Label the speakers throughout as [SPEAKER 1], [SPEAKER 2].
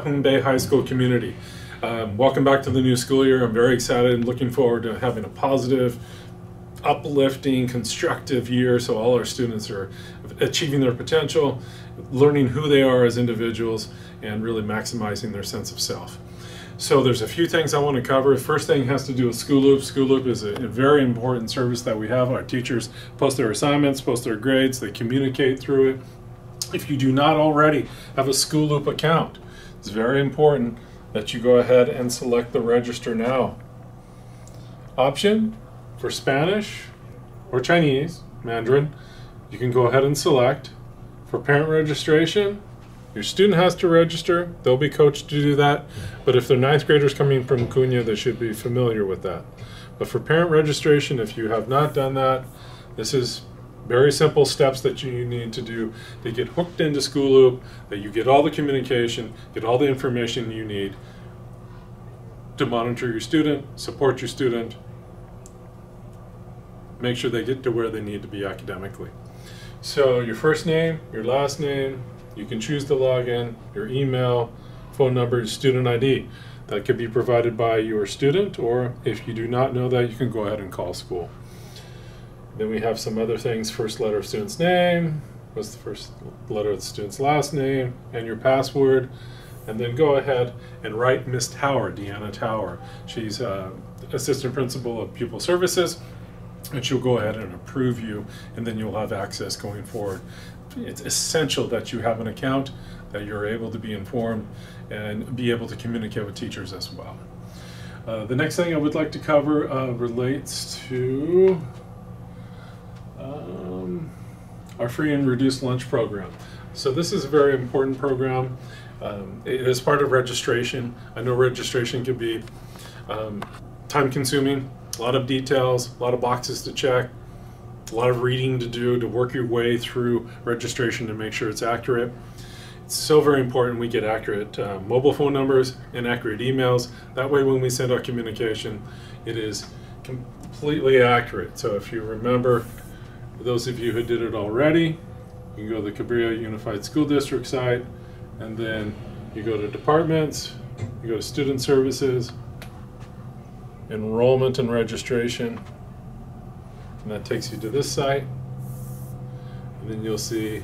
[SPEAKER 1] Half Moon Bay High School community. Welcome back to the new school year. I'm very excited and looking forward to having a positive, uplifting, constructive year so all our students are achieving their potential, learning who they are as individuals, and really maximizing their sense of self. So there's a few things I want to cover. First thing has to do with School Loop. School Loop is a very important service that we have. Our teachers post their assignments, post their grades, they communicate through it. If you do not already have a School Loop account, it's very important that you go ahead and select the Register Now option for Spanish or Chinese, Mandarin. You can go ahead and select. For parent registration, your student has to register. They'll be coached to do that. But if they're ninth graders coming from Cunha, they should be familiar with that. But for parent registration, if you have not done that, this is very simple steps that you need to do to get hooked into School Loop, that you get all the communication, get all the information you need to monitor your student, support your student, make sure they get to where they need to be academically. So your first name, your last name, you can choose the login, your email, phone number, your student ID. That could be provided by your student, or if you do not know that, you can go ahead and call school. Then we have some other things: first letter of student's name, what's the first letter of the student's last name, and your password. And then go ahead and write Miss Tower, Deanna Tower. She's Assistant Principal of Pupil Services, and she'll go ahead and approve you, and then you'll have access going forward. It's essential that you have an account, that you're able to be informed and be able to communicate with teachers as well. The next thing I would like to cover relates to our free and reduced lunch program. So this is a very important program. It is part of registration. I know registration can be time-consuming, a lot of details, a lot of boxes to check, a lot of reading to do to work your way through registration to make sure it's accurate. It's so very important we get accurate mobile phone numbers and accurate emails. That way when we send out communication, it is completely accurate. So if you remember, for those of you who did it already, you can go to the Cabrillo Unified School District site, and then you go to Departments, you go to Student Services, Enrollment and Registration, and that takes you to this site. And then you'll see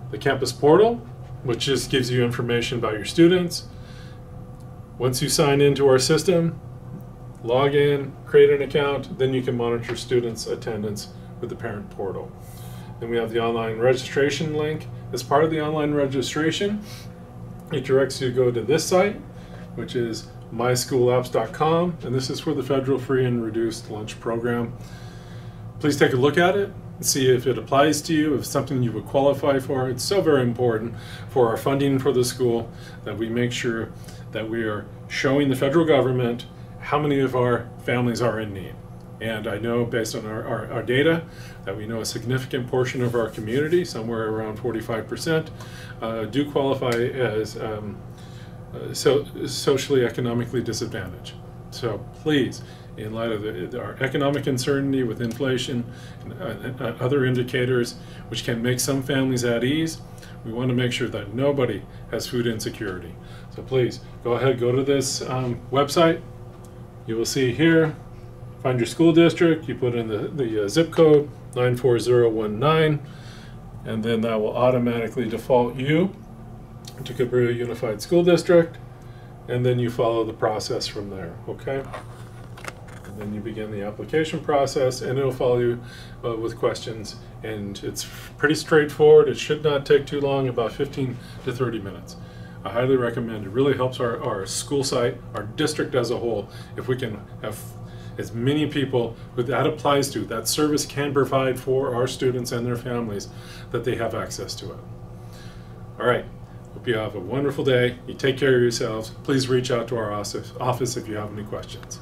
[SPEAKER 1] the campus portal, which just gives you information about your students. Once you sign into our system, log in, create an account, then you can monitor students' attendance with the parent portal. Then we have the online registration link. As part of the online registration, it directs you to go to this site, which is myschoolapps.com, and this is for the federal free and reduced lunch program. Please take a look at it and see if it applies to you, if it's something you would qualify for. It's so very important for our funding for the school that we make sure that we are showing the federal government how many of our families are in need. And I know based on our data that we know a significant portion of our community, somewhere around 45%, do qualify as socially economically disadvantaged. So please, in light of our economic uncertainty with inflation and other indicators which can make some families at ease, we want to make sure that nobody has food insecurity. So please go ahead, go to this website. You will see here, find your school district, you put in the zip code 94019, and then that will automatically default you to Cabrillo Unified School District, and then you follow the process from there, okay? And then you begin the application process, and it'll follow you with questions, and it's pretty straightforward. It should not take too long, about 15 to 30 minutes. I highly recommend it. It really helps our school site, our district as a whole, if we can have as many people that applies to, that service can provide for our students and their families, that they have access to it. All right, hope you have a wonderful day. You take care of yourselves. Please reach out to our office if you have any questions.